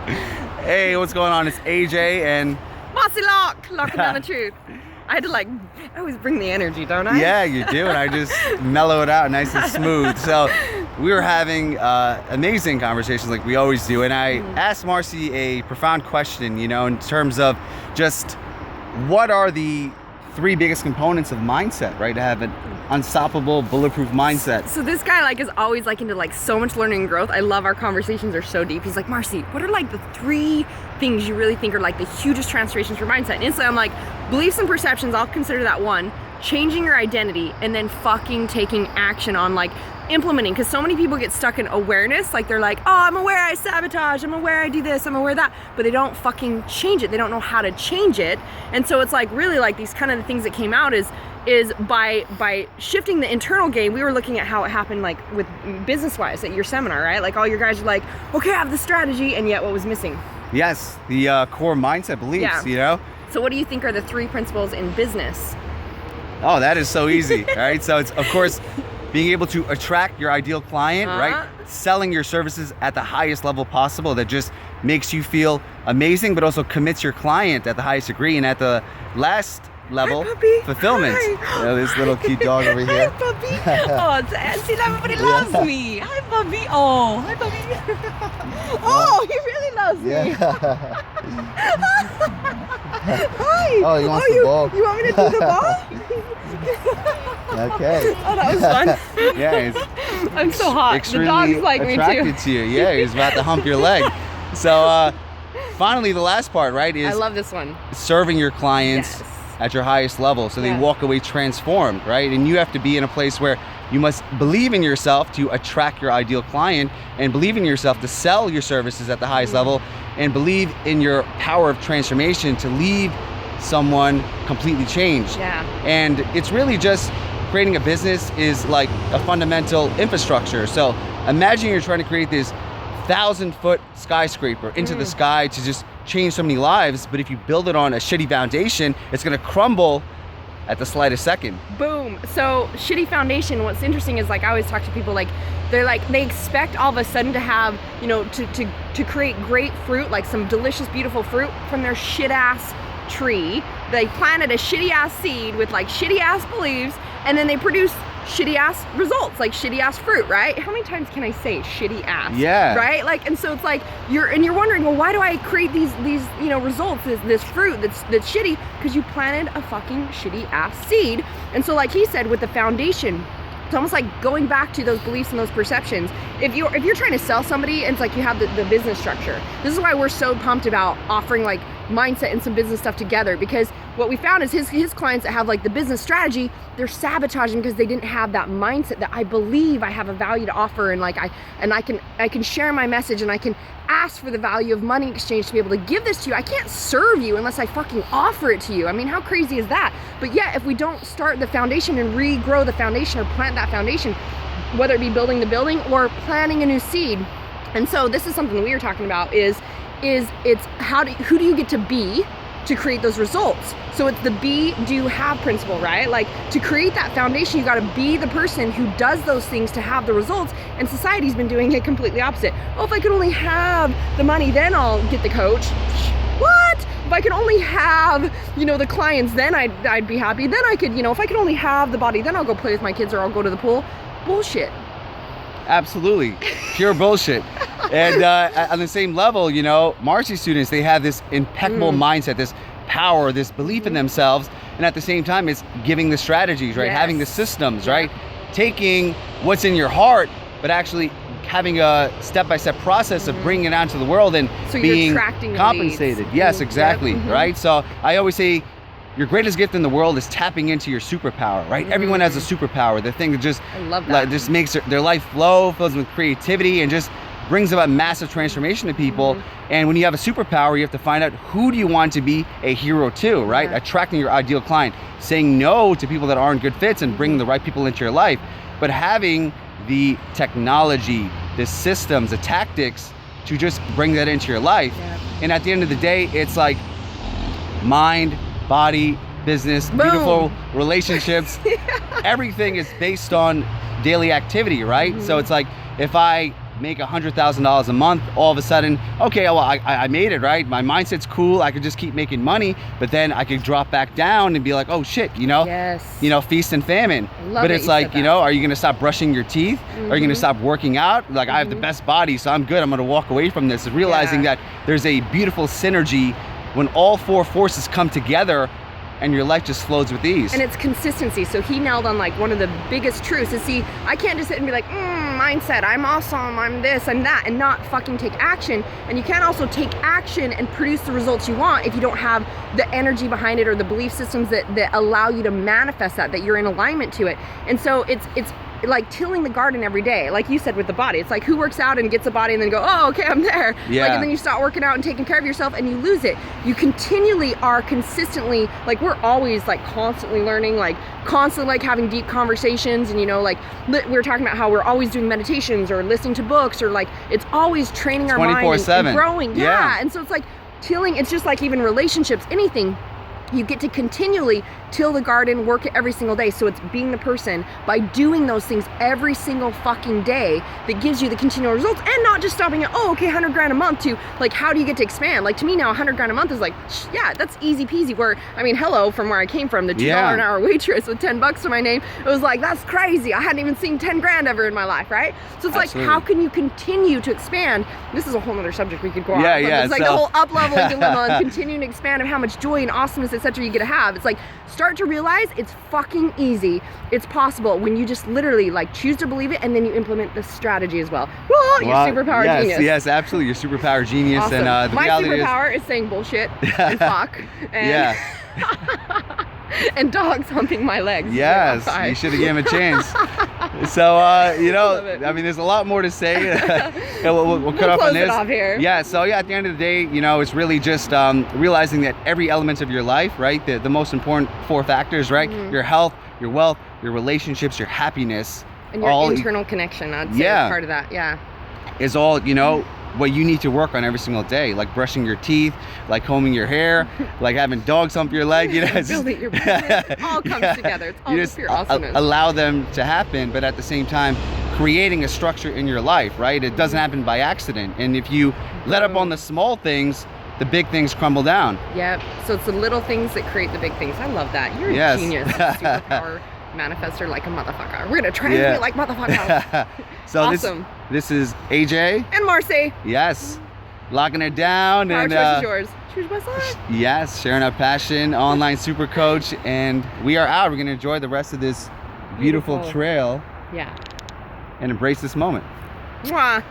Hey, what's going on? It's AJ and Marcy locking down the truth. I had to I always bring the energy, don't I? yeah, you do, and I just mellow it out nice and smooth. So we were having amazing conversations like we always do, and I asked Marcy a profound question, in terms of just what are the three biggest components of mindset, right? To have an unstoppable, bulletproof mindset. So this guy is always into so much learning and growth. I love our conversations are so deep. He's like, Marcy, what are the three things you really think are the hugest transformations for mindset? And instantly I'm like, beliefs and perceptions, I'll consider that one. Changing your identity, and then fucking taking action on implementing, because so many people get stuck in awareness. They're like, oh, I'm aware I sabotage, I'm aware I do this, I'm aware that, but they don't fucking change it. They don't know how to change it. And so it's really these kind of the things that came out is by shifting the internal game. We were looking at how it happened with business wise at your seminar, right? All your guys are like, okay, I have the strategy, and yet what was missing? Yes, the core mindset beliefs, So what do you think are the three principles in business? Oh, that is so easy, right? So it's, of course, being able to attract your ideal client, right? Selling your services at the highest level possible that just makes you feel amazing, but also commits your client at the highest degree. And at the last level, fulfillment. Hi. This little cute dog over here. Hi, puppy. Oh, see, everybody loves me. Hi, puppy. Oh, hi, puppy. Oh, he really loves me. Yeah. Hi. Oh, he wants the ball. You want me to do the ball? Okay. Oh, that was fun. Yeah, I'm so hot. The extremely dog's like me attracted too. to you. Yeah, he's about to hump your leg. So finally, the last part, right, is I love this one. serving your clients at your highest level, so they walk away transformed, right? And you have to be in a place where you must believe in yourself to attract your ideal client, and believe in yourself to sell your services at the highest level, and believe in your power of transformation to leave someone completely changed. Yeah. And it's really just creating a business is like a fundamental infrastructure. So imagine you're trying to create this 1,000-foot skyscraper into the sky to just change so many lives, but if you build it on a shitty foundation, it's gonna crumble at the slightest second. Boom. So shitty foundation, what's interesting is I always talk to people they expect all of a sudden to have, to create great fruit, some delicious, beautiful fruit from their shit ass tree. They planted a shitty ass seed with shitty ass beliefs, and then they produce shitty ass results, shitty ass fruit, right? How many times can I say shitty ass? Yeah. Right? And so it's you're wondering, well, why do I create these results, this fruit that's shitty? Because you planted a fucking shitty ass seed. And so he said, with the foundation, it's almost like going back to those beliefs and those perceptions. If you're trying to sell somebody, and it's you have the business structure. This is why we're so pumped about offering mindset and some business stuff together, because what we found is his clients that have the business strategy, they're sabotaging because they didn't have that mindset that I believe I have a value to offer, and I can share my message, and I can ask for the value of money exchange to be able to give this to you. I can't serve you unless I fucking offer it to you. I mean, how crazy is that? But yet, if we don't start the foundation and regrow the foundation or plant that foundation, whether it be building the building or planting a new seed. And so this is something that we were talking about is it's who do you get to be to create those results? So it's the be, do, have principle, right? To create that foundation, you got to be the person who does those things to have the results. And society's been doing it completely opposite. Oh, if I could only have the money, then I'll get the coach. What? If I could only have, the clients, then I'd be happy. Then I could, if I could only have the body, then I'll go play with my kids or I'll go to the pool. Bullshit. Absolutely, pure bullshit. And on the same level, Marcy students, they have this impeccable mindset, this power, this belief in themselves, and at the same time, it's giving the strategies, right? Yes. Having the systems, right? Taking what's in your heart, but actually having a step-by-step process of bringing it out to the world and so being attracting compensated. Leads. Yes, exactly, Yep. right? So I always say, your greatest gift in the world is tapping into your superpower, right? Everyone has a superpower, the thing that just, I love that. just makes their life flow, fills with creativity, and just brings about massive transformation to people. And when you have a superpower, you have to find out who do you want to be a hero to, right? Attracting your ideal client, saying no to people that aren't good fits, and bringing the right people into your life. But having the technology, the systems, the tactics to just bring that into your life. And at the end of the day, it's mind, body, business, beautiful relationships. Everything is based on daily activity, right? So it's if I make $100,000 a month, all of a sudden, okay, well, I made it, right? My mindset's cool. I could just keep making money, but then I could drop back down and be like, oh shit, Yes. feast and famine. Love But that it's you like, said that. are you gonna stop brushing your teeth? Are you gonna stop working out? Like, I have the best body, so I'm good. I'm gonna walk away from this, realizing Yeah. that there's a beautiful synergy when all four forces come together and your life just flows with ease. And it's consistency. So he nailed on like one of the biggest truths is, see, I can't just sit and be like, mindset, I'm awesome, I'm this, I'm that, and not fucking take action. And you can't also take action and produce the results you want if you don't have the energy behind it or the belief systems that allow you to manifest that you're in alignment to it. And so it's like tilling the garden every day, like you said with the body. It's like, who works out and gets a body and then go, oh, okay, I'm there. Yeah. Like, and then you start working out and taking care of yourself and you lose it. You continually are consistently, like, we're always like constantly learning, like constantly like having deep conversations. And like we were talking about how we're always doing meditations or listening to books, or like it's always training our mind and 24/7. growing. Yeah. And so it's like tilling. It's just like even relationships, anything. You get to continually till the garden, work it every single day. So it's being the person by doing those things every single fucking day that gives you the continual results, and not just stopping at, oh, okay, 100 grand a month, to like, how do you get to expand? Like, to me now, 100 grand a month is like, yeah, that's easy peasy. Where, I mean, hello, from where I came from, the $2 an hour waitress with $10 to my name, it was like, that's crazy. I hadn't even seen 10 grand ever in my life, right? So it's Absolutely. like, how can you continue to expand? This is a whole other subject we could go on. Yeah, but yeah, it's like so- the whole up-leveling dilemma and continuing to expand of how much joy and awesomeness, etc. you get to have. It's like, start to realize it's fucking easy. It's possible when you just literally like choose to believe it, and then you implement the strategy as well. Whoa, you're superpower yes, genius. Yes, absolutely. You're superpower genius. Awesome. And the My reality superpower is saying bullshit and fuck and, Yeah. and dogs humping my legs. Yes, Like, you should have given him a chance. So, love it. I mean, there's a lot more to say. Yeah, we'll cut off close on this. it off here. Yeah, so yeah, at the end of the day, it's really just realizing that every element of your life, right, the most important four factors, right, your health, your wealth, your relationships, your happiness, And your all internal connection, I'd say, Yeah. is part of that. Yeah. is all, what you need to work on every single day, like brushing your teeth, like combing your hair, like having dogs hump your leg, it's Building your business. It all comes together. It's all you just just pure awesomeness. allow them to happen, but at the same time creating a structure in your life, right? It doesn't happen by accident, and if you let up on the small things, the big things crumble down. Yep. So it's the little things that create the big things. I love that. You're Yes. a genius. Superpower manifester like a motherfucker. We're gonna transmit like motherfucker. So Awesome. this is AJ. And Marcy, Yes, locking it down. power And choice is yours. Choose my side. yes, sharing our passion, online super coach, and we are out. We're gonna enjoy the rest of this beautiful Beautiful. trail Yeah. and embrace this moment. Mwah.